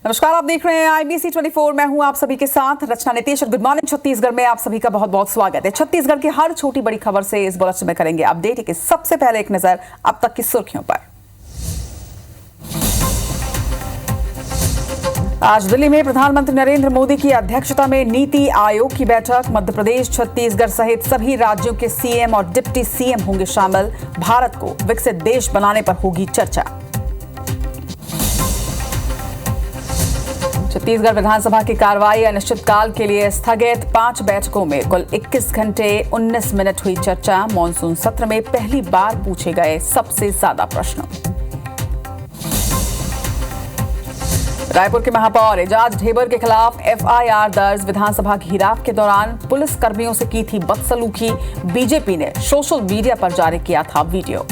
नमस्कार, आप देख रहे हैं IBC 24। मैं हूं आप सभी के साथ रचना नितेश और गुड मॉर्निंग छत्तीसगढ़ में आप सभी का बहुत बहुत स्वागत है। छत्तीसगढ़ की हर छोटी बड़ी खबर से इस बुलेटिन में करेंगे अपडेट। सबसे पहले एक नजर अब तक की सुर्खियों पर। आज दिल्ली में प्रधानमंत्री नरेंद्र मोदी की अध्यक्षता में नीति आयोग की बैठक। मध्य प्रदेश, छत्तीसगढ़ सहित सभी राज्यों के सीएम और डिप्टी सीएम होंगे शामिल। भारत को विकसित देश बनाने पर होगी चर्चा। छत्तीसगढ़ विधानसभा की कार्रवाई अनिश्चितकाल के लिए स्थगित। 5 बैठकों में कुल 21 घंटे 19 मिनट हुई चर्चा। मॉनसून सत्र में पहली बार पूछे गए सबसे ज्यादा प्रश्न। रायपुर के महापौर एजाज ढेबर के खिलाफ FIR दर्ज। विधानसभा घेराव के दौरान पुलिस कर्मियों से की थी बदसलूकी। बीजेपी ने सोशल मीडिया पर जारी किया था वीडियो।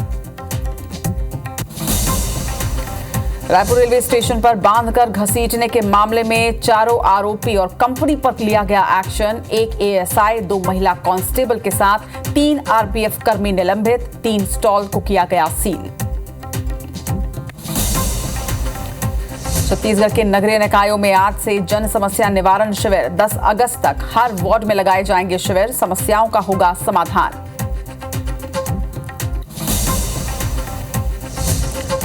रायपुर रेलवे स्टेशन पर बांधकर घसीटने के मामले में चारों आरोपी और कंपनी पर लिया गया एक्शन। 1 ASI, 2 महिला कांस्टेबल के साथ 3 RPF कर्मी निलंबित। 3 स्टॉल को किया गया सील। छत्तीसगढ़ के नगरीय निकायों में आज से जन समस्या निवारण शिविर। 10 अगस्त तक हर वार्ड में लगाए जाएंगे शिविर। समस्याओं का होगा समाधान।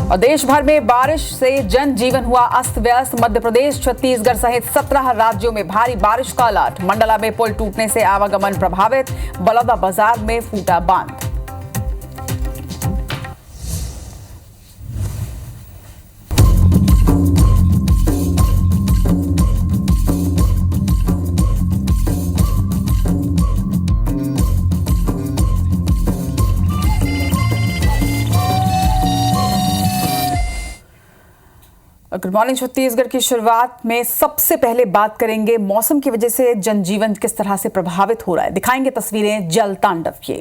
और देश भर में बारिश से जनजीवन हुआ अस्त व्यस्त। मध्य प्रदेश, छत्तीसगढ़ सहित 17 राज्यों में भारी बारिश का अलर्ट। मंडला में पुल टूटने से आवागमन प्रभावित। बलौदाबाजार में फूटा बांध। गुड मॉर्निंग छत्तीसगढ़ की शुरुआत में सबसे पहले बात करेंगे मौसम की वजह से जनजीवन किस तरह से प्रभावित हो रहा है। दिखाएंगे तस्वीरें जल तांडव की।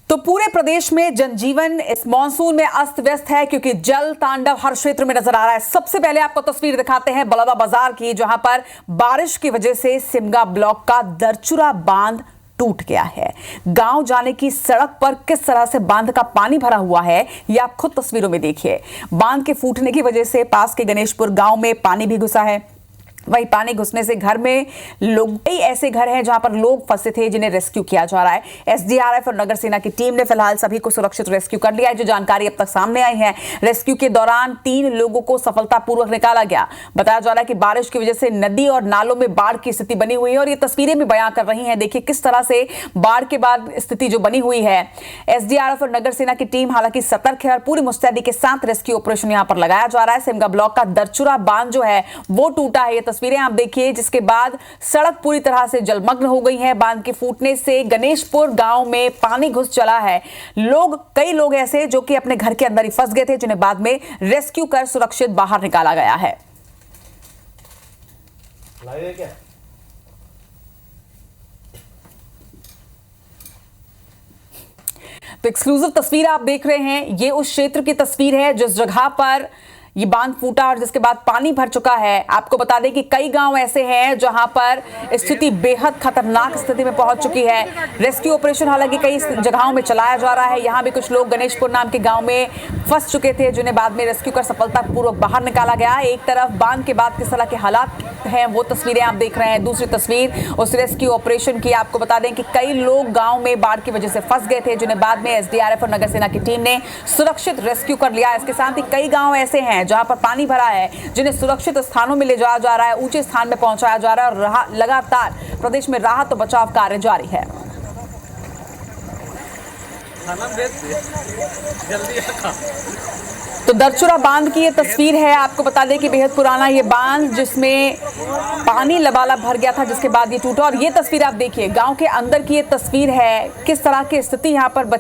तो पूरे प्रदेश में जनजीवन इस मॉनसून में अस्त व्यस्त है क्योंकि जल तांडव हर क्षेत्र में नजर आ रहा है। सबसे पहले आपको तस्वीर दिखाते हैं बलौदाबाजार की, जहां पर बारिश की वजह से सिमगा ब्लॉक का दरचुरा बांध टूट गया है। गांव जाने की सड़क पर किस तरह से बांध का पानी भरा हुआ है, ये आप खुद तस्वीरों में देखिए। बांध के फूटने की वजह से पास के गणेशपुर गांव में पानी भी घुसा है। वही पानी घुसने से घर में लोग, कई ऐसे घर हैं जहां पर लोग फंसे थे जिन्हें रेस्क्यू किया जा रहा है। SDRF और नगर सेना की टीम ने फिलहाल सभी को सुरक्षित रेस्क्यू कर लिया है। जो जानकारी अब तक सामने आई है, रेस्क्यू के दौरान 3 लोगों को सफलतापूर्वक निकाला गया। बताया जा रहा है कि बारिश की वजह से नदी और नालों में बाढ़ की स्थिति बनी हुई है और ये तस्वीरें भी बयां कर रही हैं। देखिए किस तरह से बाढ़ के बाद स्थिति जो बनी हुई है। SDRF और नगर सेना की टीम हालांकि सतर्क है और पूरी मुस्तैदी के साथ रेस्क्यू ऑपरेशन यहां पर लगाया जा रहा है। सिमगा ब्लॉक का दरचुरा बांध जो है वो टूटा है। तस्वीरें आप देखिए, जिसके बाद सड़क पूरी तरह से जलमग्न हो गई है। बांध के फूटने से गणेशपुर गांव में पानी घुस चला है। कई लोग ऐसे जो कि अपने घर के अंदर ही फंस गए थे, जिन्हें बाद में रेस्क्यू कर सुरक्षित बाहर निकाला गया है। तो एक्सक्लूसिव तस्वीर आप देख रहे हैं, ये उस क्षेत्र की तस्वीर है जिस जगह पर ये बांध फूटा और जिसके बाद पानी भर चुका है। आपको बता दें कि कई गांव ऐसे हैं जहां पर स्थिति बेहद खतरनाक स्थिति में पहुंच चुकी है। रेस्क्यू ऑपरेशन हालांकि कई जगहों में चलाया जा रहा है। यहां भी कुछ लोग गणेशपुर नाम के गांव में फंस चुके थे, जिन्हें बाद में रेस्क्यू कर सफलतापूर्वक बाहर निकाला गया। एक तरफ बांध के बाद किस तरह के हालात हैं वो तस्वीरें आप देख रहे हैं। दूसरी तस्वीर उस रेस्क्यू ऑपरेशन की। आपको बता दें कि कई लोग गांव में बाढ़ की वजह से फंस गए थे, जिन्हें बाद में SDRF और नगर सेना की टीम ने सुरक्षित रेस्क्यू कर लिया। इसके साथ ही कई गांव ऐसे हैं जहां पर पानी भरा है, जिन्हें सुरक्षित स्थानों में ले जाया जा रहा है, ऊंचे स्थान में पहुंचाया जा रहा है और लगातार प्रदेश में राहत और बचाव कार्य जारी है। तो दरचुरा बांध की ये तस्वीर है। आपको बता दें कि बेहद पुराना ये बांध जिसमें पानी लबालब भर गया था, जिसके बाद ये टूटा। और ये तस्वीर आप देखिए, गांव के अंदर की ये तस्वीर है, किस तरह की स्थिति यहाँ पर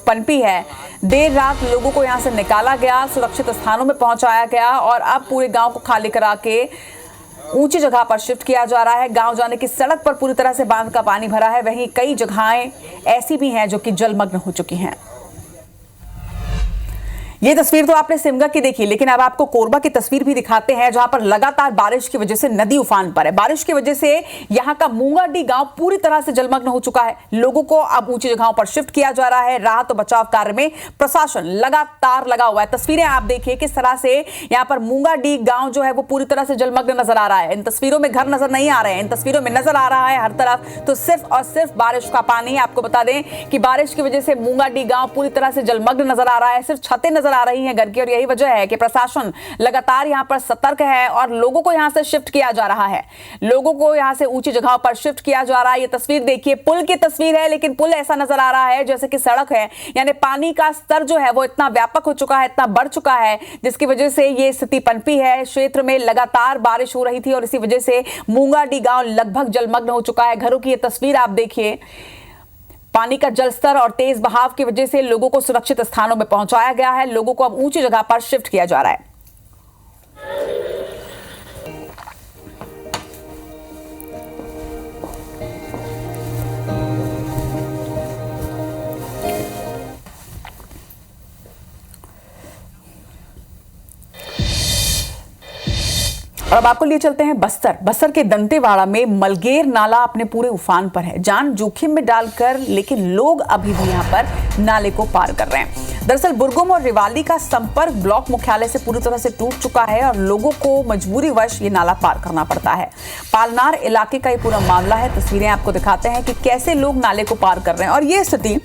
पनपी है। देर रात लोगों को यहां से निकाला गया, सुरक्षित स्थानों में पहुंचाया गया और अब पूरे गांव को खाली करा के ऊंची जगह पर शिफ्ट किया जा रहा है। गांव जाने की सड़क पर पूरी तरह से बांध का पानी भरा है। वहीं कई जगहें ऐसी भी हैं जो कि जलमग्न हो चुकी हैं। ये तस्वीर तो आपने सिमगा की देखी, लेकिन अब आपको कोरबा की तस्वीर भी दिखाते हैं, जहां पर लगातार बारिश की वजह से नदी उफान पर है। बारिश की वजह से यहां का मूंगाडी गांव पूरी तरह से जलमग्न हो चुका है। लोगों को अब ऊंची जगहों पर शिफ्ट किया जा रहा है। राहत और बचाव कार्य में प्रशासन लगातार लगा हुआ है। तस्वीरें आप देखिए किस तरह से यहां पर मूंगाडी गांव जो है वो पूरी तरह से जलमग्न नजर आ रहा है। इन तस्वीरों में घर नजर नहीं आ रहे हैं, इन तस्वीरों में नजर आ रहा है हर तरफ तो सिर्फ और सिर्फ बारिश का पानी। आपको बता दें कि बारिश की वजह से मूंगाडी गांव पूरी तरह से जलमग्न नजर आ रहा है। सिर्फ छतें नजर आ रही हैं घर की, और यही वजह है कि प्रशासन लगातार यहां पर सतर्क है और लोगों को यहां से शिफ्ट किया जा रहा है। लोगों को यहां से ऊंची जगहों पर शिफ्ट किया जा रहा है। ये तस्वीर देखिए, पुल की तस्वीर है, लेकिन पुल ऐसा नजर आ रहा है जैसे कि सड़क है। यानी पानी का स्तर जो है वो इतना व्यापक हो चुका है, इतना बढ़ चुका है, जिसकी वजह से ये स्थिति पनपी है। क्षेत्र में लगातार बारिश हो रही थी और इसी वजह से मूंगाडी गांव लगभग जलमग्न हो चुका है। घरों की ये तस्वीर आप देखिए, पानी का जलस्तर और तेज बहाव की वजह से लोगों को सुरक्षित स्थानों में पहुंचाया गया है। लोगों को अब ऊंची जगह पर शिफ्ट किया जा रहा है। और अब आपको लिए चलते हैं बस्तर के दंतेवाड़ा में मलगेर नाला अपने पूरे उफान पर है, जान जोखिम में डालकर, लेकिन लोग अभी भी यहां पर नाले को पार कर रहे हैं। दरअसल बुरगुम और रिवाली का संपर्क ब्लॉक मुख्यालय से पूरी तरह से टूट चुका है और लोगों को मजबूरीवश ये नाला पार करना पड़ता है। पालनार इलाके का ये पूरा मामला है। तस्वीरें आपको दिखाते हैं कि कैसे लोग नाले को पार कर रहे हैं। और ये स्थिति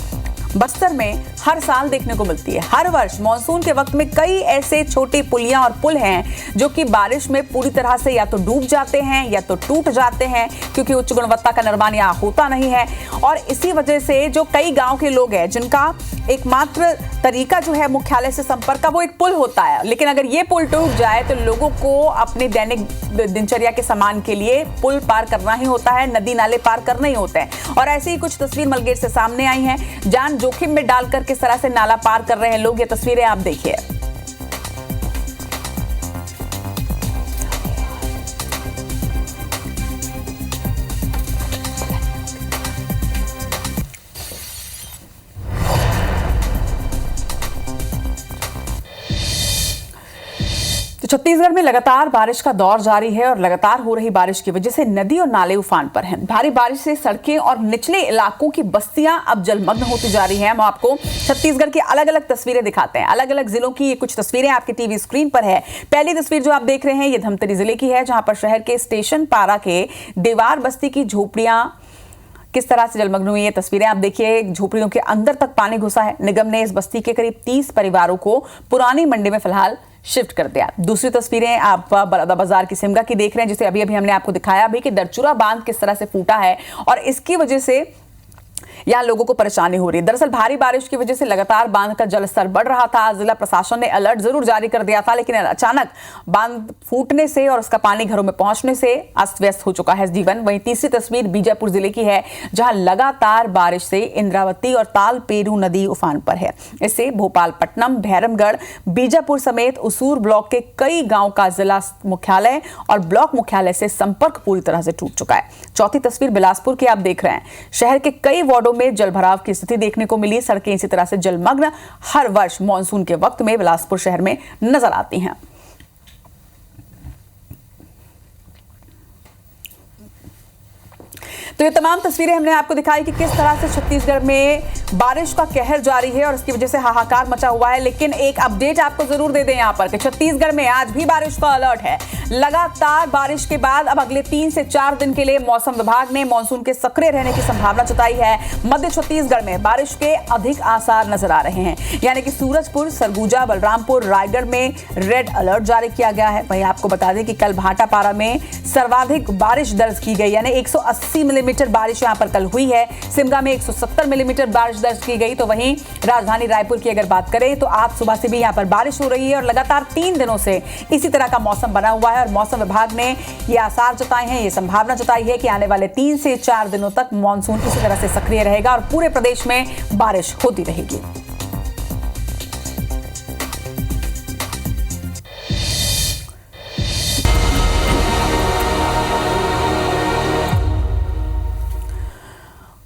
बस्तर में हर साल देखने को मिलती है। हर वर्ष मानसून के वक्त में कई ऐसे छोटे पुलियां और पुल हैं जो कि बारिश में पूरी तरह से या तो डूब जाते हैं या तो टूट जाते हैं, क्योंकि उच्च गुणवत्ता का निर्माण यहाँ होता नहीं है। और इसी वजह से जो कई गांव के लोग हैं जिनका एकमात्र तरीका जो है मुख्यालय से संपर्क का, वो एक पुल होता है। लेकिन अगर ये पुल टूट जाए तो लोगों को अपने दैनिक दिनचर्या के सामान के लिए पुल पार करना ही होता है, नदी नाले पार करने ही होते हैं। और ऐसी ही कुछ तस्वीर मलगेर से सामने आई हैं। जान जोखिम में डालकर किस तरह से नाला पार कर रहे हैं लोग, ये तस्वीरें आप देखिए। तो छत्तीसगढ़ में लगातार बारिश का दौर जारी है और लगातार हो रही बारिश की वजह से नदी और नाले उफान पर हैं। भारी बारिश से सड़कें और निचले इलाकों की बस्तियां अब जलमग्न होती जा रही हैं। हम आपको छत्तीसगढ़ की अलग अलग तस्वीरें दिखाते हैं। अलग अलग जिलों की ये कुछ तस्वीरें आपके टीवी स्क्रीन पर है। पहली तस्वीर जो आप देख रहे हैं ये धमतरी जिले की है, जहां पर शहर के स्टेशन पारा के देवार बस्ती की झोपड़ियां किस तरह से जलमग्न हुई है। तस्वीरें आप देखिए, झोपड़ियों के अंदर तक पानी घुसा है। निगम ने इस बस्ती के करीब 30 परिवारों को पुरानी मंडी में फिलहाल शिफ्ट कर दिया। दूसरी तस्वीरें आप बलौदा बाजार की सिमगा की देख रहे हैं, जिसे अभी अभी हमने आपको दिखाया भी कि दरचुरा बांध किस तरह से फूटा है और इसकी वजह से यहां लोगों को परेशानी हो रही है। दरअसल भारी बारिश की वजह से लगातार बांध का जलस्तर बढ़ रहा था। जिला प्रशासन ने अलर्ट जरूर जारी कर दिया था, लेकिन अचानक बांध फूटने से और उसका पानी घरों में पहुंचने से अस्त व्यस्त हो चुका है जीवन। वहीं तीसरी तस्वीर बीजापुर जिले की है, जहां लगातार बारिश से इंद्रावती और ताल पेरू नदी उफान पर है। इससे भोपालपट्टनम, भैरमगढ़, बीजापुर समेत उसूर ब्लॉक के कई गांव का जिला मुख्यालय और ब्लॉक मुख्यालय से संपर्क पूरी तरह से टूट चुका है। चौथी तस्वीर बिलासपुर की आप देख रहे हैं। शहर के कई वार्डों में जलभराव की स्थिति देखने को मिली। सड़कें इसी तरह से जलमग्न हर वर्ष मानसून के वक्त में बिलासपुर शहर में नजर आती हैं। तो ये तमाम तस्वीरें हमने आपको दिखाई कि किस तरह से छत्तीसगढ़ में बारिश का कहर जारी है और इसकी वजह से हाहाकार मचा हुआ है। लेकिन एक अपडेट आपको जरूर दे दें यहां पर कि छत्तीसगढ़ में आज भी बारिश का अलर्ट है। लगातार बारिश के बाद अब अगले 3 से 4 दिन के लिए मौसम विभाग ने मानसून के सक्रिय रहने की संभावना जताई है। मध्य छत्तीसगढ़ में बारिश के अधिक आसार नजर आ रहे हैं, यानी कि सूरजपुर, सरगुजा, बलरामपुर, रायगढ़ में रेड अलर्ट जारी किया गया है। वहीं आपको बता दें कि कल भाटापारा में सर्वाधिक बारिश दर्ज की गई, यानी 180 मिलीमीटर बारिश यहां पर कल हुई है। सिमगा में 170 मिलीमीटर बारिश दर्ज की गई। तो वहीं राजधानी रायपुर की अगर बात करें तो आज सुबह से भी यहां पर बारिश हो रही है और लगातार 3 दिनों से इसी तरह का मौसम बना हुआ है। और मौसम विभाग ने ये आसार जताए हैं, ये संभावना जताई है कि आने वाले 3 से 4 दिनों तक मानसून इसी तरह से सक्रिय रहेगा और पूरे प्रदेश में बारिश होती रहेगी।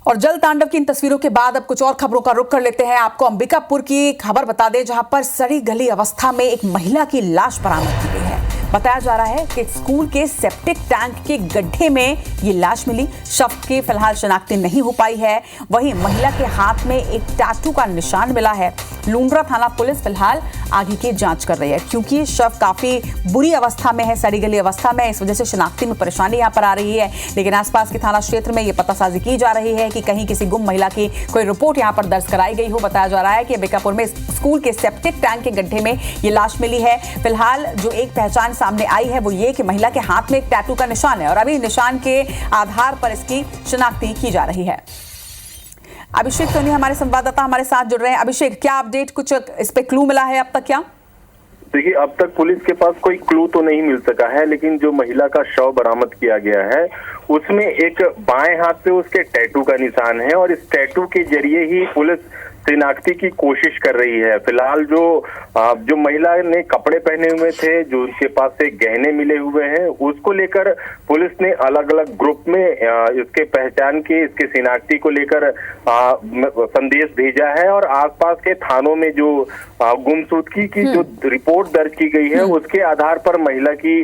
और जल तांडव की इन तस्वीरों के बाद अब कुछ और खबरों का रुख कर लेते हैं। आपको अंबिकापुर की खबर बता दें, जहां पर सड़ी गली अवस्था में एक महिला की लाश बरामद की गई है। बताया जा रहा है कि स्कूल के सेप्टिक टैंक के गड्ढे में ये लाश मिली। शव की फिलहाल शिनाख्ती नहीं हो पाई है। वहीं महिला के हाथ में एक टैटू का निशान मिला है। लूंड्रा थाना पुलिस फिलहाल आगे की जांच कर रही है, क्योंकि शव काफी बुरी अवस्था में है, सड़ी गली अवस्था में। इस वजह से शिनाख्ती में परेशानी यहां पर आ रही है। लेकिन आसपास के थाना क्षेत्र में यह पतासाजी की जा रही है कि कहीं किसी गुम महिला की कोई रिपोर्ट यहां पर दर्ज कराई गई हो। बताया जा रहा है कि अंबिकापुर में स्कूल के सेप्टिक टैंक के गड्ढे में ये लाश मिली है। फिलहाल जो एक पहचान सामने आई है वो ये कि महिला के हाथ में एक टैटू का निशान है और अभी निशान के आधार पर इसकी शिनाख्ती की जा रही है। अभिषेक सोनी हमारे संवाददाता हमारे साथ जुड़ रहे हैं। अभिषेक, क्या अपडेट, कुछ इस पे क्लू मिला है अब तक क्या? देखिए, अब तक पुलिस के पास कोई क्लू तो नहीं मिल सका है, लेकिन जो महिला का शव बरामद किया गया है उसमें एक बाएं हाथ पे उसके टैटू का निशान है और इस टैटू के जरिए ही पुलिस शिनाख्ती की कोशिश कर रही है। फिलहाल जो महिला ने कपड़े पहने हुए थे, जो उनके पास से गहने मिले हुए हैं, उसको लेकर पुलिस ने अलग अलग ग्रुप में इसके पहचान के, इसके शिनाख्ती को लेकर संदेश भेजा है और आसपास के थानों में जो गुमशुदगी की जो रिपोर्ट दर्ज की गई है उसके आधार पर महिला की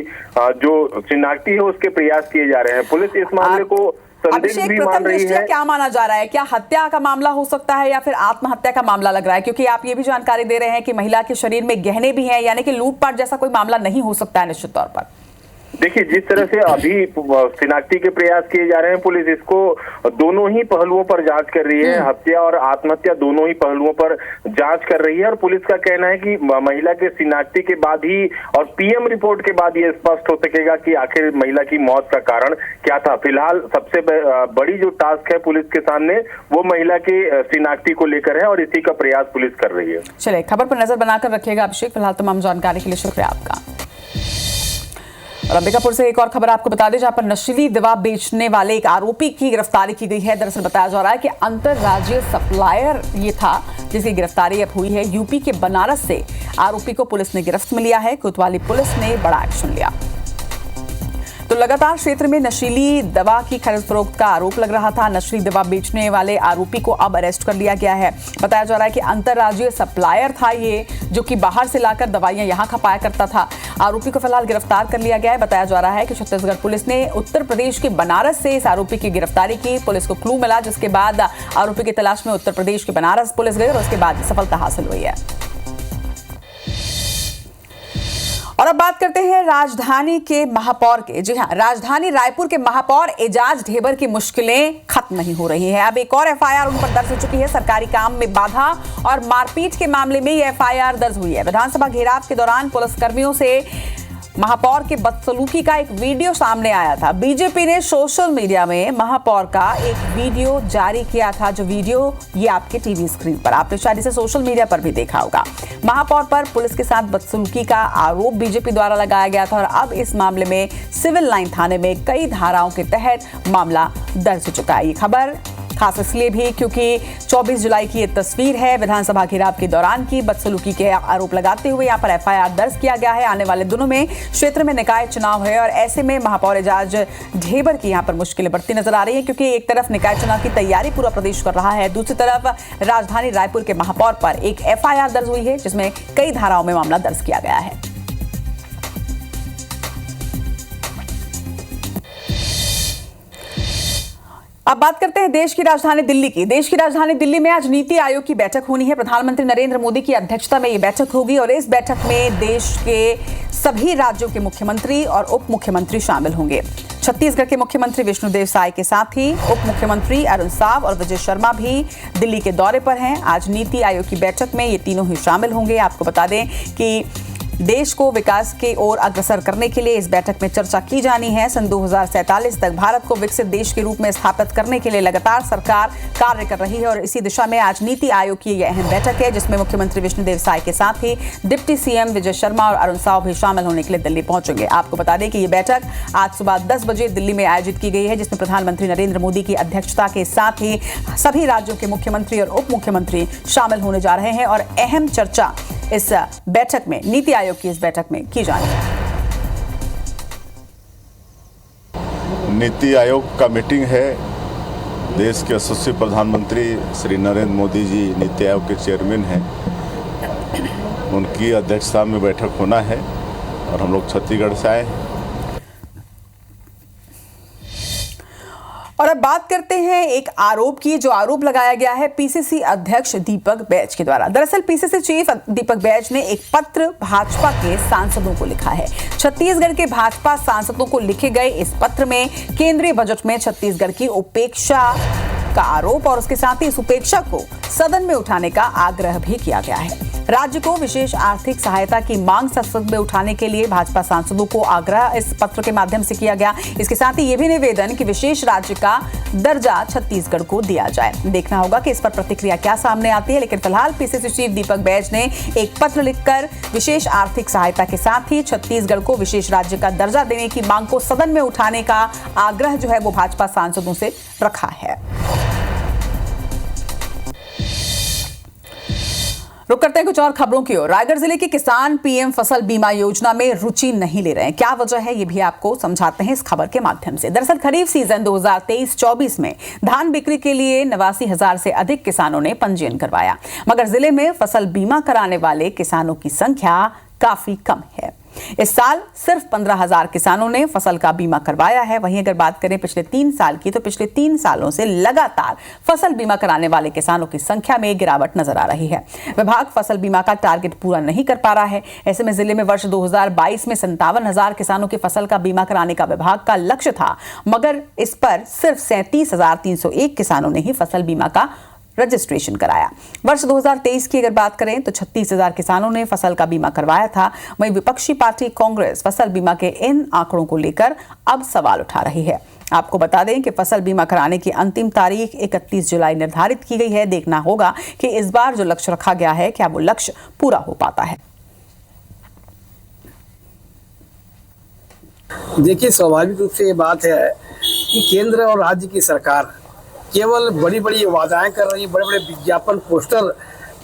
जो शिनाख्ती है उसके प्रयास किए जा रहे हैं। पुलिस इस मामले को अभिषेक, प्रथम दृष्टया क्या माना जा रहा है? क्या हत्या का मामला हो सकता है या फिर आत्महत्या का मामला लग रहा है? क्योंकि आप ये भी जानकारी दे रहे हैं कि महिला के शरीर में गहने भी हैं, यानी कि लूटपाट जैसा कोई मामला नहीं हो सकता है निश्चित तौर पर। देखिए, जिस तरह से अभी शिनाख्ती के प्रयास किए जा रहे हैं, पुलिस इसको दोनों ही पहलुओं पर जांच कर रही है। हत्या और आत्महत्या दोनों ही पहलुओं पर जांच कर रही है और पुलिस का कहना है कि महिला के शिनाख्ती के बाद ही और पीएम रिपोर्ट के बाद ये स्पष्ट हो सकेगा कि आखिर महिला की मौत का कारण क्या था। फिलहाल सबसे बड़ी जो टास्क है पुलिस के सामने वो महिला के शिनाख्ती को लेकर है और इसी का प्रयास पुलिस कर रही है। चलिए, खबर पर नजर बनाकर रखिएगा अभिषेक। फिलहाल तमाम जानकारी के लिए शुक्रिया आपका। और अंबिकापुर से एक और खबर आपको बता दें, जहां पर नशीली दवा बेचने वाले एक आरोपी की गिरफ्तारी की गई है। दरअसल बताया जा रहा है कि अंतरराज्यीय सप्लायर ये था जिसकी गिरफ्तारी अब हुई है। यूपी के बनारस से आरोपी को पुलिस ने गिरफ्त में लिया है। कोतवाली पुलिस ने बड़ा एक्शन लिया। तो लगातार क्षेत्र में नशीली दवा की खरीद फरोख्त का आरोप लग रहा था। नशीली दवा बेचने वाले आरोपी को अब अरेस्ट कर लिया गया है। बताया जा रहा है कि अंतरराज्यीय सप्लायर था ये, जो कि बाहर से लाकर दवाइयां यहां खपाया करता था। आरोपी को फिलहाल गिरफ्तार कर लिया गया है। बताया जा रहा है कि छत्तीसगढ़ पुलिस ने उत्तर प्रदेश के बनारस से इस आरोपी की गिरफ्तारी की। पुलिस को क्लू मिला, जिसके बाद आरोपी की तलाश में उत्तर प्रदेश के बनारस पुलिस गई और उसके बाद सफलता हासिल हुई है। और अब बात करते हैं राजधानी के महापौर के। जी हां, राजधानी रायपुर के महापौर एजाज ढेबर की मुश्किलें खत्म नहीं हो रही हैं। अब एक और एफआईआर उन पर दर्ज हो चुकी है। सरकारी काम में बाधा और मारपीट के मामले में यह एफआईआर दर्ज हुई है। विधानसभा घेराव के दौरान पुलिसकर्मियों से महापौर के बदसलूकी का एक वीडियो सामने आया था। बीजेपी ने सोशल मीडिया में महापौर का एक वीडियो जारी किया था, जो वीडियो ये आपके टीवी स्क्रीन पर, आपने शायद इसे सोशल मीडिया पर भी देखा होगा। महापौर पर पुलिस के साथ बदसलूकी का आरोप बीजेपी द्वारा लगाया गया था और अब इस मामले में सिविल लाइन थाने में कई धाराओं के तहत मामला दर्ज हो चुका है। ये खबर खास इसलिए भी क्योंकि 24 जुलाई की ये तस्वीर है, विधानसभा घेराव के दौरान की बदसलूकी के आरोप लगाते हुए यहाँ पर एफआईआर दर्ज किया गया है। आने वाले दिनों में क्षेत्र में निकाय चुनाव है और ऐसे में महापौर एजाज ढेबर की यहाँ पर मुश्किलें बढ़ती नजर आ रही है, क्योंकि एक तरफ निकाय चुनाव की तैयारी पूरा प्रदेश कर रहा है, दूसरी तरफ राजधानी रायपुर के महापौर पर एक एफआईआर दर्ज हुई है जिसमें कई धाराओं में मामला दर्ज किया गया है। अब बात करते हैं देश की राजधानी दिल्ली की। देश की राजधानी दिल्ली में आज नीति आयोग की बैठक होनी है। प्रधानमंत्री नरेंद्र मोदी की अध्यक्षता में ये बैठक होगी और इस बैठक में देश के सभी राज्यों के मुख्यमंत्री और उप मुख्यमंत्री शामिल होंगे। छत्तीसगढ़ के मुख्यमंत्री विष्णुदेव साय के साथ ही उप मुख्यमंत्री अरुण साव और विजय शर्मा भी दिल्ली के दौरे पर हैं। आज नीति आयोग की बैठक में ये तीनों ही शामिल होंगे। आपको बता दें कि देश को विकास की ओर अग्रसर करने के लिए इस बैठक में चर्चा की जानी है। सन 2047 तक भारत को विकसित देश के रूप में स्थापित करने के लिए लगातार सरकार कार्य कर रही है और इसी दिशा में आज नीति आयोग की यह अहम बैठक है, जिसमें मुख्यमंत्री विष्णुदेव साय के साथ ही डिप्टी सीएम विजय शर्मा और अरुण साव भी शामिल होने के लिए दिल्ली पहुंचेंगे। आपको बता दें कि ये बैठक आज सुबह 10 बजे दिल्ली में आयोजित की गई है, जिसमें प्रधानमंत्री नरेंद्र मोदी की अध्यक्षता के साथ ही सभी राज्यों के मुख्यमंत्री और उप मुख्यमंत्री शामिल होने जा रहे हैं और अहम चर्चा इस बैठक में, नीति आयोग की इस बैठक में की जानी है। नीति आयोग का मीटिंग है देश के यशस्वी प्रधानमंत्री श्री नरेंद्र मोदी जी नीति आयोग के चेयरमैन हैं। उनकी अध्यक्षता में बैठक होना है और हम लोग छत्तीसगढ़ से आए हैं। और अब बात करते हैं एक आरोप की, जो आरोप लगाया गया है पीसीसी अध्यक्ष दीपक बैज के द्वारा। दरअसल पीसीसी चीफ दीपक बैज ने एक पत्र भाजपा के सांसदों को लिखा है। छत्तीसगढ़ के भाजपा सांसदों को लिखे गए इस पत्र में केंद्रीय बजट में छत्तीसगढ़ की उपेक्षा का आरोप और उसके साथ ही इस उपेक्षा को सदन में उठाने का आग्रह भी किया गया है। राज्य को विशेष आर्थिक सहायता की मांग संसद में उठाने के लिए भाजपा सांसदों को आग्रह इस पत्र के माध्यम से किया गया। इसके साथ ही यह भी निवेदन कि विशेष राज्य का दर्जा छत्तीसगढ़ को दिया जाए। देखना होगा कि इस पर प्रतिक्रिया क्या सामने आती है, लेकिन फिलहाल पीसीसी चीफ दीपक बैज ने एक पत्र लिखकर विशेष आर्थिक सहायता के साथ ही छत्तीसगढ़ को विशेष राज्य का दर्जा देने की मांग को सदन में उठाने का आग्रह जो है वो भाजपा सांसदों से रखा है। रुक करते हैं कुछ और खबरों की ओर। रायगढ़ जिले के किसान पीएम फसल बीमा योजना में रुचि नहीं ले रहे हैं। क्या वजह है, ये भी आपको समझाते हैं इस खबर के माध्यम से। दरअसल खरीफ सीजन 2023-24 में धान बिक्री के लिए 89,000 से अधिक किसानों ने पंजीयन करवाया, मगर जिले में फसल बीमा कराने वाले किसानों की संख्या काफी कम है। इस साल सिर्फ 15,000 किसानों ने फसल का बीमा करवाया है। वहीं अगर बात करें पिछले 3 साल की, तो पिछले 3 सालों से लगातार फसल बीमा कराने वाले किसानों की संख्या में गिरावट नजर आ रही है। विभाग फसल बीमा का टारगेट पूरा नहीं कर पा रहा है। ऐसे में जिले में वर्ष 2022 में 57,000 किसानों की फसल का बीमा कराने का विभाग का लक्ष्य था, मगर इस पर सिर्फ 37,301 किसानों ने ही फसल बीमा का रजिस्ट्रेशन कराया। वर्ष 2023 की अगर बात करें तो 36,000 किसानों ने फसल का बीमा करवाया था। वहीं विपक्षी पार्टी कांग्रेस फसल बीमा के इन आंकड़ों को लेकर अब सवाल उठा रही है। आपको बता दें कि फसल बीमा कराने की अंतिम तारीख 31 जुलाई निर्धारित की गई है। देखना होगा कि इस बार जो लक्ष्य रखा गया है, क्या वो लक्ष्य पूरा हो पाता है। देखिए, स्वाभाविक रूप से ये बात है कि केंद्र और राज्य की सरकार केवल बड़ी बड़ी वादाएं कर रही है, बड़े बड़े विज्ञापन पोस्टर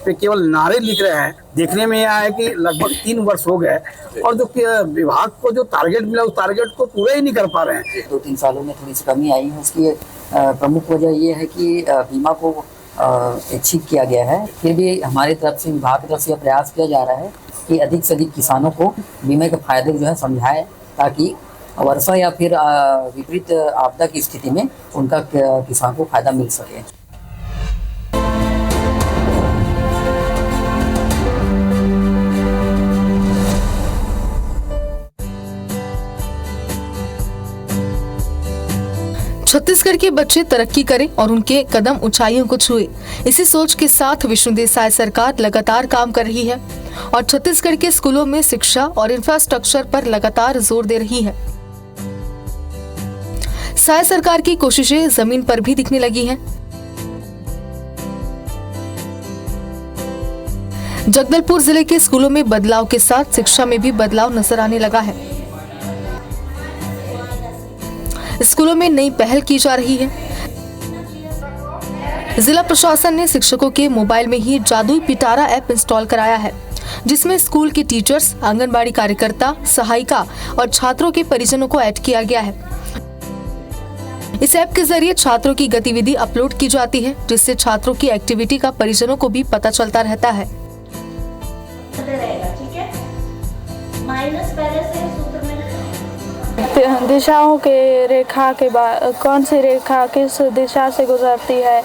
पे केवल नारे लिख रहे हैं। देखने में यह है कि लगभग 3 वर्ष हो गए और जो विभाग को जो टारगेट मिला उस टारगेट को पूरा ही नहीं कर पा रहे हैं। 2-3 सालों में थोड़ी सी कमी आई है। उसकी प्रमुख वजह ये है कि बीमा को ऐच्छिक किया गया है। फिर भी हमारी तरफ से, विभाग की तरफ से प्रयास किया जा रहा है कि अधिक से अधिक किसानों को बीमा के फायदे जो है समझाएं, ताकि वर्षा या फिर विपरीत आपदा की स्थिति में उनका किसान को फायदा मिल सके। छत्तीसगढ़ के बच्चे तरक्की करें और उनके कदम ऊंचाइयों को छुए, इसी सोच के साथ विष्णु देसाई सरकार लगातार काम कर रही है और छत्तीसगढ़ के स्कूलों में शिक्षा और इंफ्रास्ट्रक्चर पर लगातार जोर दे रही है। साय सरकार की कोशिशें जमीन पर भी दिखने लगी हैं। जगदलपुर जिले के स्कूलों में बदलाव के साथ शिक्षा में भी बदलाव नजर आने लगा है। स्कूलों में नई पहल की जा रही है। जिला प्रशासन ने शिक्षकों के मोबाइल में ही जादुई पिटारा ऐप इंस्टॉल कराया है, जिसमें स्कूल के टीचर्स, आंगनबाड़ी कार्यकर्ता, सहायिका और छात्रों के परिजनों को ऐड किया गया है। इस ऐप के जरिए छात्रों की गतिविधि अपलोड की जाती है, जिससे छात्रों की एक्टिविटी का परिजनों को भी पता चलता रहता है। ठीक है, माइनस पहले से सूत्र में दिशाओं के रेखा के कौन सी रेखा किस दिशा से गुजरती है,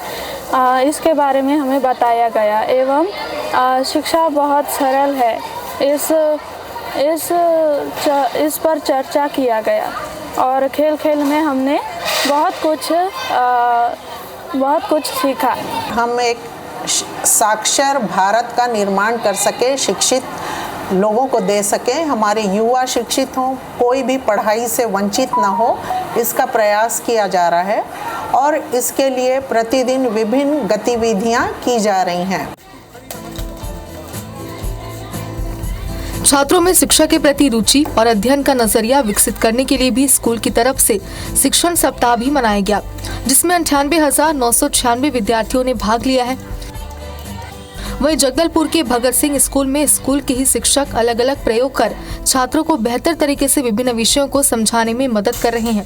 इसके बारे में हमें बताया गया एवं शिक्षा बहुत सरल है, इस पर चर्चा किया गया और खेल खेल में हमने बहुत कुछ सीखा। हम एक साक्षर भारत का निर्माण कर सके, शिक्षित लोगों को दे सके, हमारे युवा शिक्षित हों, कोई भी पढ़ाई से वंचित ना हो, इसका प्रयास किया जा रहा है और इसके लिए प्रतिदिन विभिन्न गतिविधियां की जा रही हैं। छात्रों में शिक्षा के प्रति रुचि और अध्ययन का नजरिया विकसित करने के लिए भी स्कूल की तरफ से शिक्षण सप्ताह भी मनाया गया, जिसमें 98,996 विद्यार्थियों ने भाग लिया है। वहीं जगदलपुर के भगत सिंह स्कूल में स्कूल के ही शिक्षक अलग अलग प्रयोग कर छात्रों को बेहतर तरीके से विभिन्न विषयों को समझाने में मदद कर रहे हैं,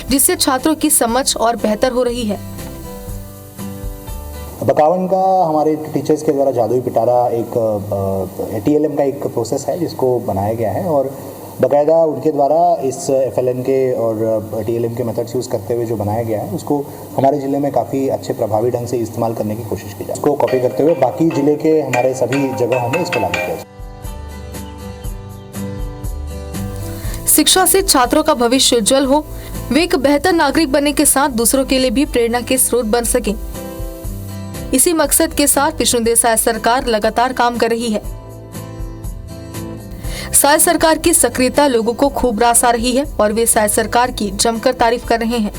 जिससे छात्रों की समझ और बेहतर हो रही है। बकावन का हमारे टीचर्स के द्वारा जादुई पिटारा एक TLM का एक प्रोसेस है जिसको बनाया गया है और बाकायदा उनके द्वारा इस FLN के और TLM के मेथड्स यूज़ करते हुए जो बनाया गया है उसको हमारे ज़िले में काफ़ी अच्छे प्रभावी ढंग से इस्तेमाल करने की कोशिश की जाए। इसको कॉपी करते हुए बाकी ज़िले के हमारे सभी जगहों में इसको लागू किया जाए। शिक्षा से छात्रों का भविष्य उज्जवल हो, वे एक बेहतर नागरिक बनने के साथ दूसरों के लिए भी प्रेरणा के स्रोत बन सकें। इसी मकसद के साथ विष्णु देसाई सरकार लगातार काम कर रही है। साय सरकार की सक्रियता लोगों को खूब रास आ रही है और वे साय सरकार की जमकर तारीफ कर रहे हैं।